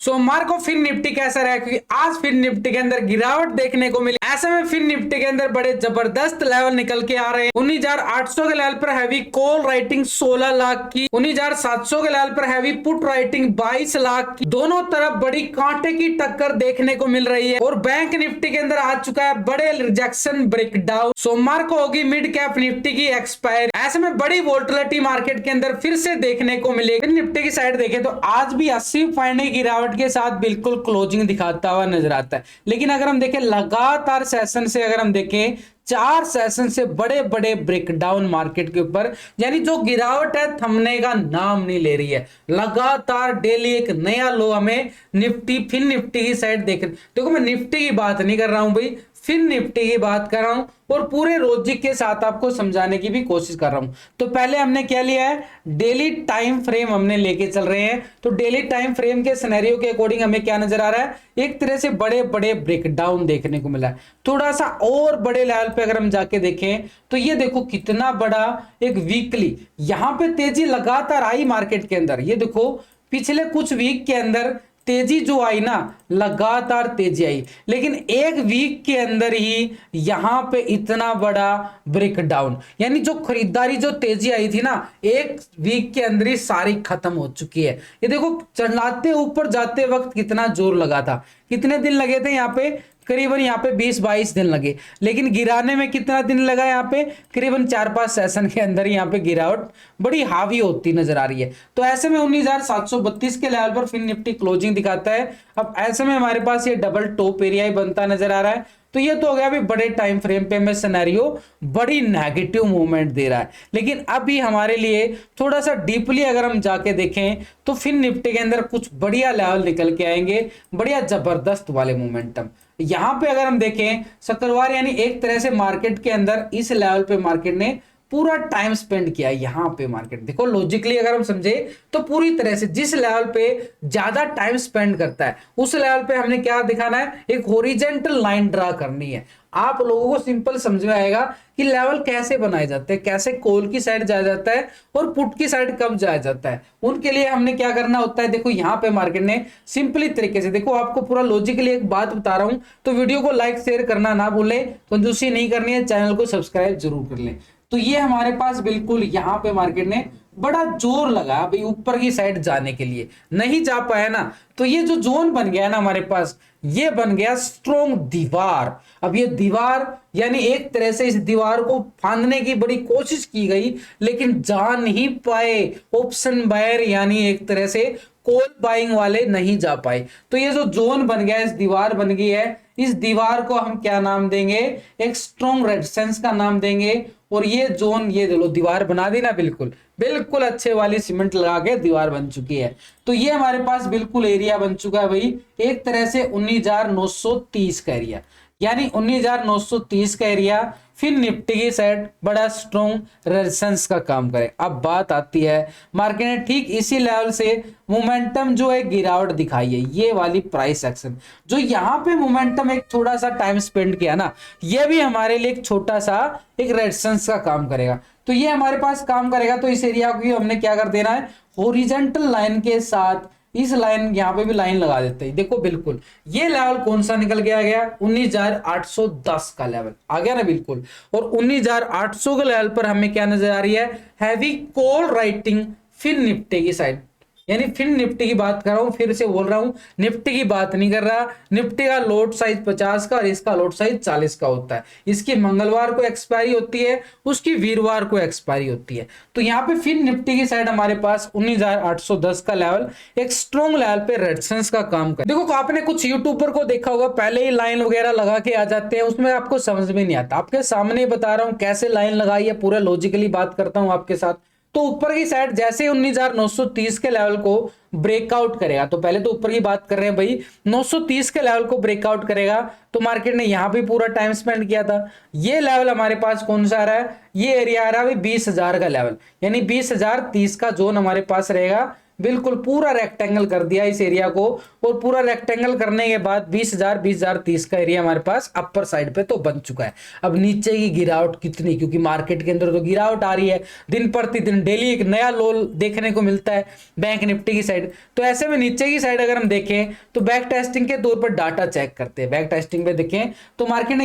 सोमवार को फिर निफ्टी कैसा रहा, क्योंकि आज फिर निफ्टी के अंदर गिरावट देखने को मिली। ऐसे में फिर निफ्टी के अंदर बड़े जबरदस्त लेवल निकल के आ रहे हैं। 19,800 के लेवल पर हैवी कॉल राइटिंग 16 लाख की, 19,700 के लेवल पर हैवी पुट राइटिंग 22 लाख की। दोनों तरफ बड़ी कांटे की टक्कर देखने को मिल रही है। और बैंक निफ्टी के अंदर आ चुका है बड़े रिजेक्शन ब्रेकडाउन। सोमवार को होगी मिड कैप निफ्टी की एक्सपायरी। ऐसे में बड़ी वोलेटिलिटी मार्केट के अंदर फिर से देखने को मिलेगी। निफ्टी की साइड देखें तो आज भी 80 पॉइंट की गिरावट के साथ बिल्कुल क्लोजिंग दिखाता हुआ नजर आता है। लेकिन अगर हम देखें लगातार सेशन से, अगर हम देखें 4 सेशन से बड़े बड़े ब्रेकडाउन मार्केट के ऊपर, यानी जो गिरावट है थमने का नाम नहीं ले रही है। लगातार डेली एक नया लो हमें निफ्टी फिर निफ्टी की साइड देखो मैं निफ्टी की बात नहीं कर रहा हूं भाई, फिर निफ्टी की बात कर रहा हूं और पूरे लॉजिक के साथ आपको समझाने की भी कोशिश कर रहा हूं। तो पहले हमने क्या लिया है, डेली टाइम फ्रेम हमने लेके चल रहे हैं। तो डेली टाइम फ्रेम के सिनेरियो के अकॉर्डिंग हमें क्या नजर आ रहा है, एक तरह से बड़े बड़े ब्रेकडाउन देखने को मिला है। थोड़ा सा और बड़े लेवल पे अगर हम जाके देखें तो ये देखो कितना बड़ा एक वीकली यहां पे तेजी लगातार आई मार्केट के अंदर। ये देखो पिछले कुछ वीक के अंदर तेजी जो आई ना, लगातार तेजी आई, लेकिन एक वीक के अंदर ही यहां पे इतना बड़ा ब्रेकडाउन, यानी जो खरीदारी जो तेजी आई थी ना, एक वीक के अंदर ही सारी खत्म हो चुकी है। ये देखो चढ़ाते ऊपर जाते वक्त कितना जोर लगा था, कितने दिन लगे थे यहाँ पे, करीबन यहाँ पे 20-22 दिन लगे। लेकिन गिराने में कितना दिन लगा, यहाँ पे करीबन 4-5 सेशन के अंदर यहाँ पे गिरावट बड़ी हावी होती नजर आ रही है। तो ऐसे में 19,732 के लेवल पर फिर निफ्टी क्लोजिंग दिखाता है। अब ऐसे में हमारे पास ये डबल टॉप एरिया ही बनता नजर आ रहा है। तो ये तो हो गया अभी बड़े टाइम फ्रेम पे में सिनेरियो बड़ी नेगेटिव मूवमेंट दे रहा है। लेकिन अभी हमारे लिए थोड़ा सा डीपली अगर हम जाके देखें तो फिर निफ्टी के अंदर कुछ बढ़िया लेवल निकल के आएंगे, बढ़िया जबरदस्त वाले मोमेंटम। यहां पे अगर हम देखें शुक्रवार, यानी एक तरह से मार्केट के अंदर इस लेवल पे मार्केट ने पूरा टाइम स्पेंड किया। यहां पे मार्केट देखो लॉजिकली अगर हम समझे तो पूरी तरह से जिस लेवल पे ज्यादा टाइम स्पेंड करता है उस लेवल पे हमने क्या दिखाना है, एक हॉरिजॉन्टल लाइन ड्रा करनी है। आप लोगों को सिंपल समझ में आएगा कि लेवल कैसे बनाए जाते हैं, कैसे कॉल की साइड जाया जाता है और पुट की साइड कब जाया जाता है। उनके लिए हमने क्या करना होता है, देखो यहां पे मार्केट ने सिंपली तरीके से, देखो आपको पूरा लॉजिकली एक बात बता रहा हूं, तो वीडियो को लाइक शेयर करना ना भूलें, कंजूसी नहीं करनी है, चैनल को सब्सक्राइब जरूर कर लें। तो ये हमारे पास बिल्कुल यहां पे मार्केट ने बड़ा जोर लगा भाई ऊपर की साइड जाने के लिए, नहीं जा पाया ना, तो ये जो जोन बन गया ना हमारे पास, ये बन गया स्ट्रॉन्ग दीवार। अब ये दीवार यानी एक तरह से इस दीवार को फांदने की बड़ी कोशिश की गई, लेकिन जा नहीं पाए। ऑप्शन बायर यानी एक तरह से कॉल बाइंग वाले नहीं जा पाए। तो ये जो जोन बन गया, इस दीवार बन गई है, इस दीवार को हम क्या नाम देंगे, एक स्ट्रॉन्ग रेजिस्टेंस का नाम देंगे। और ये जोन, ये देखो दीवार बना दी ना, बिल्कुल बिल्कुल अच्छे वाली सीमेंट लगा के दीवार बन चुकी है। तो ये हमारे पास बिल्कुल एरिया बन चुका है भाई, एक तरह से 19,930 का एरिया, यानी 19,930 का एरिया फिर निफ्टी की साइड बड़ा स्ट्रॉन्ग रेजिस्टेंस का काम करे। अब बात आती है, मार्केट ने ठीक इसी लेवल से मोमेंटम जो है गिरावट दिखाई है, ये वाली प्राइस एक्शन जो यहाँ पे मोमेंटम एक थोड़ा सा टाइम स्पेंड किया ना, ये भी हमारे लिए एक छोटा सा एक रेजिस्टेंस का काम करेगा। तो ये हमारे पास काम करेगा। तो इस एरिया को हमने क्या कर देना है, हॉरिजॉन्टल लाइन के साथ इस लाइन यहाँ पे भी लाइन लगा देते हैं। देखो बिल्कुल ये लेवल कौन सा निकल के आ गया, 19,810 का लेवल आ गया ना बिल्कुल। और 19,800 के लेवल पर हमें क्या नजर आ रही है, हैवी कॉल राइटिंग फिर निफ्टी की साइड, यानी फिर निफ्टी की बात कर रहा हूं, फिर से बोल रहा हूं, निफ्टी की बात नहीं कर रहा। निफ्टी का लोट साइज 50 का और इसका लोट साइज 40 का होता है। इसकी मंगलवार को एक्सपायरी होती है, उसकी वीरवार को एक्सपायरी होती है। तो यहाँ पे फिर निफ्टी की साइड हमारे पास 19,810 का लेवल एक स्ट्रॉन्ग लेवल पे रेजिस्टेंस का काम कर। देखो आपने कुछ यूट्यूबर को देखा होगा, पहले ही लाइन वगैरह लगा के आ जाते हैं, उसमें आपको समझ में नहीं आता। आपके सामने बता रहा हूं कैसे लाइन लगाई है, पूरा लॉजिकली बात करता हूं आपके साथ। तो ऊपर की साइड जैसे 19,930 के लेवल को ब्रेकआउट करेगा, तो पहले तो ऊपर की बात कर रहे हैं भाई, 930 के लेवल को ब्रेकआउट करेगा तो मार्केट ने यहां पे पूरा टाइम स्पेंड किया था। ये लेवल हमारे पास कौन सा आ रहा है, ये एरिया आ रहा है 20,000 का लेवल, यानी 20,030 का जोन हमारे पास रहेगा बिल्कुल पूरा रेक्टेंगल कर दिया इस एरिया को, और पूरा रेक्टेंगल करने के बाद 20,000 20,000 30 का एरिया हमारे पास अपर साइड पे तो बन चुका है। अब नीचे की गिरावट कितनी, क्योंकि मार्केट के अंदर तो गिरावट आ रही है, दिन प्रतिदिन डेली एक नया लो देखने को मिलता है बैंक निफ्टी की साइड। तो ऐसे में नीचे की साइड अगर हम देखें तो बैक टेस्टिंग के तौर पर डाटा चेक करते हैं। बैक टेस्टिंग पे देखें तो मार्केट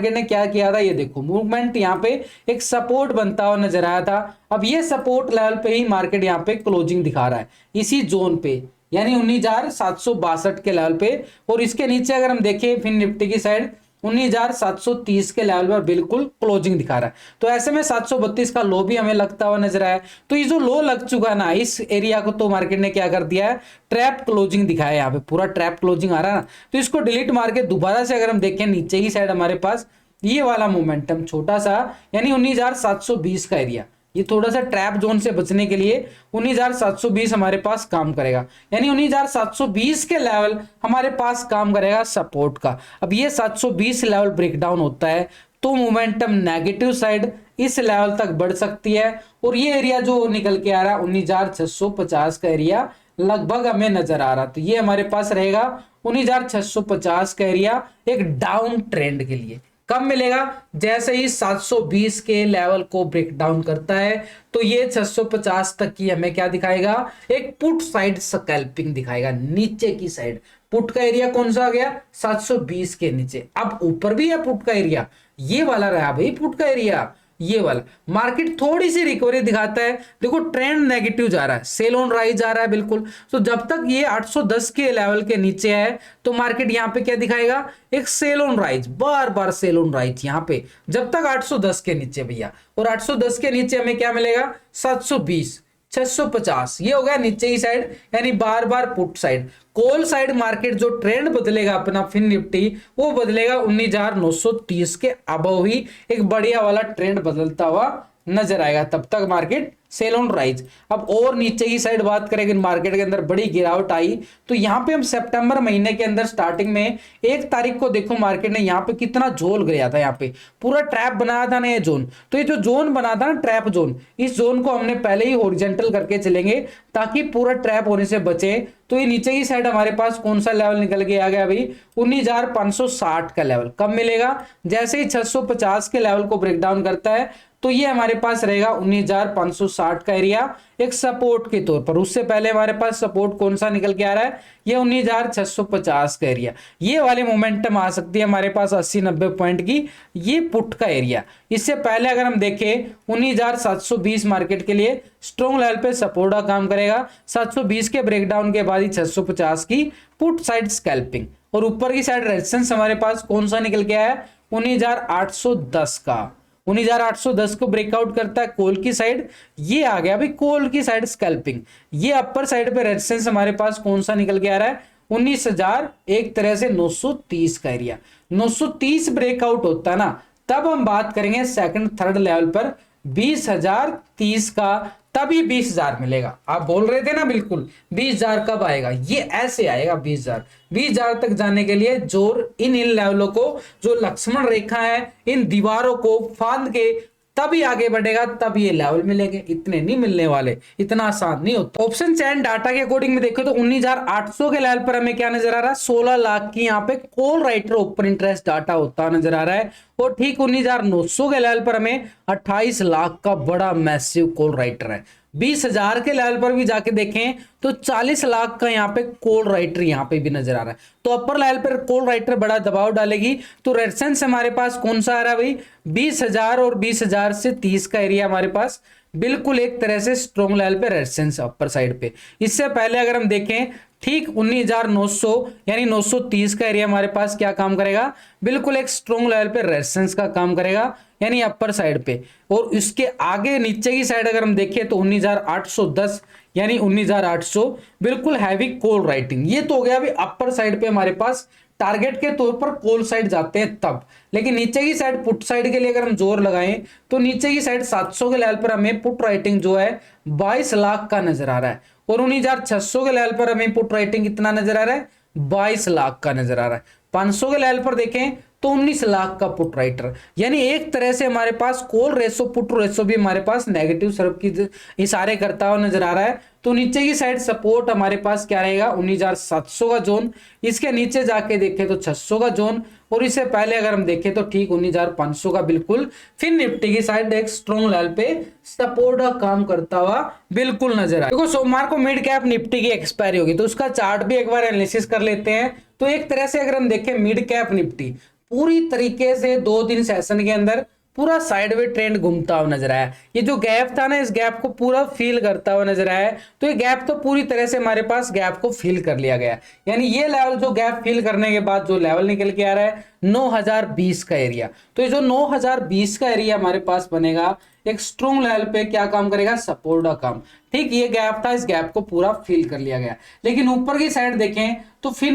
ने क्या किया था, ये देखो मूवमेंट यहाँ पे एक सपोर्ट बनता हुआ नजर आया था। अब ये सपोर्ट लेवल पे ही मार्केट यहाँ पे क्लोजिंग दिखा रहा है, इसी जोन पे, यानी 19,762 के लेवल पे। और इसके नीचे अगर हम देखें फिर निफ्टी की साइड 19,730 के लेवल पर बिल्कुल क्लोजिंग दिखा रहा है। तो ऐसे में 732 का लो भी हमें लगता हुआ नजर आया। तो ये जो लो लग चुका है ना इस एरिया को, तो मार्केट ने क्या कर दिया है, ट्रैप क्लोजिंग दिखाया है। यहाँ पे पूरा ट्रैप क्लोजिंग आ रहा है ना, तो इसको डिलीट मार के दोबारा से अगर हम देखें नीचे की साइड हमारे पास ये वाला मोमेंटम छोटा सा, यानी 19,720 का एरिया, ये थोड़ा सा ट्रैप जोन से बचने के लिए 19,720 हमारे पास काम करेगा, यानी 19,720 के लेवल हमारे पास काम करेगा सपोर्ट का। अब ये 720 लेवल ब्रेकडाउन होता है तो मोमेंटम नेगेटिव साइड इस लेवल तक बढ़ सकती है, और ये एरिया जो निकल के आ रहा है 19,650 का एरिया लगभग हमें नजर आ रहा, तो ये हमारे पास रहेगा 19,650 का एरिया एक डाउन ट्रेंड के लिए। कब मिलेगा, जैसे ही 720 के लेवल को ब्रेक डाउन करता है तो ये 650 तक की हमें क्या दिखाएगा, एक पुट साइड स्कैल्पिंग दिखाएगा। नीचे की साइड पुट का एरिया कौन सा आ गया, 720 के नीचे। अब ऊपर भी है पुट का एरिया, ये वाला रहा भाई पुट का एरिया, ये वाला। मार्केट थोड़ी सी रिकवरी दिखाता है, देखो ट्रेंड नेगेटिव जा रहा है, सेल ऑन राइज जा रहा है बिल्कुल। तो जब तक ये 810 के लेवल के नीचे है तो मार्केट यहाँ पे क्या दिखाएगा, एक सेल ऑन राइज, बार बार सेल ऑन राइज यहाँ पे, जब तक 810 के नीचे भैया। और 810 के नीचे हमें क्या मिलेगा, 720 650, ये हो गया नीचे की साइड, यानी बार बार put side. Call side market जो ट्रेंड बदलेगा अपना फिन निफ्टी, वो बदलेगा 19,930 के अबव ही एक बढ़िया वाला ट्रेंड बदलता हुआ नजर आएगा, तब तक मार्केट सेल ऑन राइज। अब और नीचे की साइड बात करें, मार्केट के अंदर बड़ी गिरावट आई तो यहाँ पे हम सितंबर महीने के अंदर स्टार्टिंग में 1 तारीख को देखो मार्केट ने यहाँ पे कितना झोल गया था, यहाँ पे पूरा ट्रैप बनाया था ना ये जोन। तो ये जो जोन बना था ना ट्रैप जोन, इस जोन को हमने पहले ही हॉरिजॉन्टल करके चलेंगे ताकि पूरा ट्रैप होने से बचे। तो ये नीचे की साइड हमारे पास कौन सा लेवल निकल के आ गया भाई, 19,560 का लेवल। कब मिलेगा, जैसे ही 650 के लेवल को ब्रेक डाउन करता है तो ये हमारे पास रहेगा 19,560 का एरिया एक सपोर्ट के तौर पर। उससे पहले हमारे पास सपोर्ट कौन सा निकल के आ रहा है, ये 19,650 का एरिया। ये वाले मोमेंटम आ सकती है हमारे पास 80-90 पॉइंट की, ये पुट का एरिया। इससे पहले अगर हम देखें 19,720 मार्केट के लिए स्ट्रॉन्ग लेवल पे सपोर्ट का काम करेगा। 720 के ब्रेकडाउन के बाद ही 650 की पुट साइड स्कैल्पिंग, और ऊपर की साइड रेजिस्टेंस हमारे पास कौन सा निकल के आया है, 19,810 का। 19,810 को ब्रेकआउट करता है कॉल की साइड, ये आ गया भाई कॉल की साइड स्कैल्पिंग। ये अपर साइड पे रेजिस्टेंस हमारे पास कौन सा निकल के आ रहा है, 19,000 एक तरह से 930 का एरिया। 930 ब्रेकआउट होता है ना, तब हम बात करेंगे सेकंड थर्ड लेवल पर 20,030 का, तभी 20,000 मिलेगा। आप बोल रहे थे ना बिल्कुल 20,000 कब आएगा, ये ऐसे आएगा 20,000 तक जाने के लिए जोर इन लेवलों को, जो लक्ष्मण रेखा है, इन दीवारों को फांद के तभी आगे बढ़ेगा, तब ये लेवल मिलेंगे, इतने नहीं मिलने वाले, इतना आसान नहीं होता। ऑप्शन चैन डाटा के अकॉर्डिंग में देखो तो 19,800 के लेवल पर हमें क्या नजर आ रहा है, 16 लाख की यहाँ पे call writer open interest data होता नजर आ रहा है। और ठीक 19,900 के लेवल पर हमें 28 लाख का बड़ा मैसिव कॉल राइटर है। 20,000 के लेवल पर भी जाके देखें तो 40 लाख का यहाँ पे कॉल राइटर यहाँ पे भी नजर आ रहा है। तो अपर लेवल पर कॉल राइटर बड़ा दबाव डालेगी। तो रेजिस्टेंस हमारे पास कौन सा आ रहा है भाई, 20,000 और 20,000 से 30 का एरिया हमारे पास बिल्कुल एक तरह से स्ट्रॉन्ग लेवल पे रेजिस्टेंस अपर साइड पे। इससे पहले अगर हम देखें ठीक 19,900 यानी 930 का एरिया हमारे पास क्या काम करेगा, बिल्कुल एक स्ट्रॉन्ग लेवल पे रेजिस्टेंस का काम करेगा, यानी अपर साइड पे। और इसके आगे नीचे की साइड अगर हम देखें तो 19,810 यानी 19,800 बिल्कुल हैवी कॉल राइटिंग। ये तो हो गया अभी अपर साइड पे हमारे पास टारगेट के तौर पर कॉल साइड जाते हैं तब। लेकिन नीचे की साइड पुट साइड के लिए अगर हम जोर लगाएं तो नीचे की साइड 700 के लेवल पर हमें पुट राइटिंग जो है 22 लाख का नजर आ रहा है। और 19,600 के लेवल पर हमें पुट राइटिंग कितना नजर आ रहा है, 22 लाख का नजर आ रहा है। 500 के लेवल पर देखें तो 19 लाख का पुट राइटर, यानी एक तरह से हमारे पास कॉल रेशो पुट रेशो भी हमारे पास नेगेटिव तरफ की इशारे करता हुआ नजर आ रहा है। तो नीचे की साइड सपोर्ट हमारे पास क्या रहेगा 19,700 का जोन, इसके नीचे जाके देखें तो 600 का जोन, और इससे पहले अगर हम देखें तो ठीक 19,500 का बिल्कुल फिर निफ्टी की साइड एक स्ट्रॉन्ग लेवल पे सपोर्ट का काम करता हुआ बिल्कुल नजर आया। देखो सोमवार को मिड कैप निफ्टी की एक्सपायरी होगी, तो उसका चार्ट भी एक बार एनालिसिस कर लेते हैं। तो एक तरह से अगर हम देखें मिड कैप निफ्टी पूरी तरीके से 2-3 सेशन के अंदर पूरा साइडवे ट्रेंड घूमता हुआ नजर आया। ये जो गैप था ना, इस गैप को पूरा फील करता हुआ नजर आया। तो ये गैप तो पूरी तरह से हमारे पास गैप को फील कर लिया गया, यानी ये लेवल जो गैप फील करने के बाद जो लेवल निकल के आ रहा है 9,020 का एरिया। तो ये जो 9,020 का एरिया हमारे पास बनेगा एक स्ट्रॉन्ग लेवल पे क्या काम करेगा, सपोर्ट का काम। ठीक, ये गैप था, इस गैप को पूरा फील कर लिया गया। लेकिन ऊपर की साइड देखें तो फिर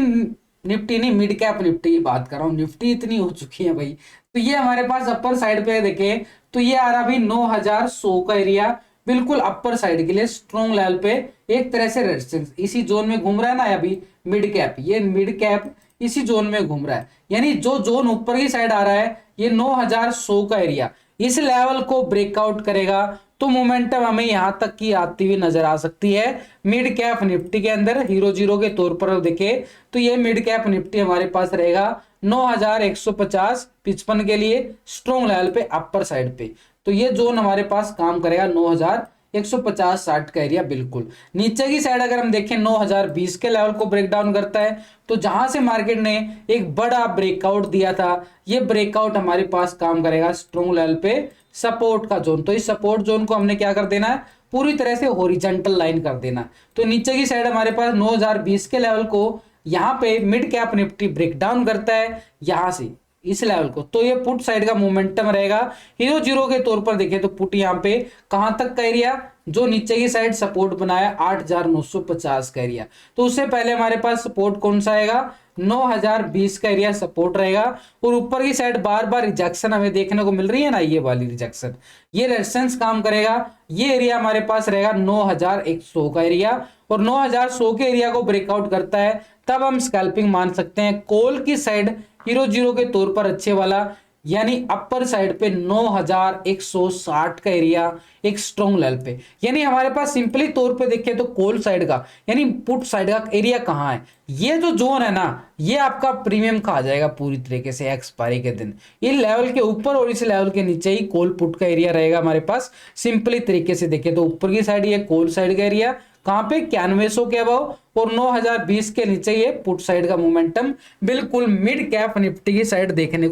निफ्टी नहीं, मिड कैप निफ्टी की बात कर रहा हूं, निफ्टी इतनी हो चुकी है भाई। तो ये हमारे पास अपर साइड पे देखें तो ये आ रहा भाई 9,100 का एरिया, बिल्कुल अपर साइड के लिए स्ट्रॉन्ग लेवल पे एक तरह से रेजिस्टेंस इसी जोन में घूम रहा है ना। अभी मिड कैप, ये मिड कैप इसी जोन में घूम रहा है, यानी जो जोन ऊपर की साइड आ रहा है ये 9,100 का एरिया, इस लेवल को ब्रेकआउट करेगा तो मोमेंटम हमें यहां तक की आती हुई नजर आ सकती है मिड कैप निफ्टी के अंदर। हीरो जीरो के तौर पर देखे तो ये मिड कैप निफ्टी हमारे पास रहेगा 9,150 55 के लिए स्ट्रॉन्ग लेवल पे अपर साइड पे। तो ये जोन हमारे पास काम करेगा 9,150-60 का एरिया बिल्कुल। नीचे की साइड अगर हम देखें 9,020 के लेवल को ब्रेक डाउन करता है, तो जहां से मार्केट ने एक बड़ा ब्रेकआउट दिया था, ये ब्रेकआउट हमारे पास काम करेगा स्ट्रॉन्ग लेवल पे सपोर्ट का जोन। तो इस सपोर्ट जोन को हमने क्या कर देना है, पूरी तरह से हॉरिजॉन्टल लाइन कर देना। तो नीचे की साइड हमारे पास 9,020 के लेवल को यहाँ पे mid cap Nifty break down करता है यहां से इस लेवल को, तो ये पुट साइड का मोमेंटम रहेगा। हीरो जीरो के तौर पर देखें तो पुट यहाँ पे कहां तक का एरिया, जो नीचे की साइड सपोर्ट बनाया 8,950 का एरिया। तो उससे पहले हमारे पास सपोर्ट कौन सा आएगा, 9,020 का एरिया सपोर्ट रहेगा। और ऊपर की साइड बार बार रिजेक्शन हमें देखने को मिल रही है ना, ये वाली रिजेक्शन, ये रेजिस्टेंस काम करेगा। ये एरिया हमारे पास रहेगा 9,100 का एरिया, और 9,100 के एरिया को ब्रेकआउट करता है तब हम स्कैल्पिंग मान सकते हैं कॉल की साइड हीरो जीरो के तौर पर अच्छे वाला, यानी अपर साइड पे 9,160 का एरिया एक स्ट्रॉन्ग लेवल पे। यानी हमारे पास सिंपली तौर पे देखें तो कॉल साइड का यानी पुट साइड का एरिया कहाँ है, ये जो जोन है ना, ये आपका प्रीमियम का आ जाएगा पूरी तरीके से एक्सपायरी के दिन। ये लेवल के ऊपर और इस लेवल के नीचे ही कॉल पुट का एरिया रहेगा हमारे पास। सिंपली तरीके से देखें तो ऊपर की साइड ये कॉल साइड का एरिया कहां पे 9100 के अबव, और 9,020 के नीचे ये पुट साइड का मोमेंटम बिल्कुल मिड कैप निफ्टी की साइड देखने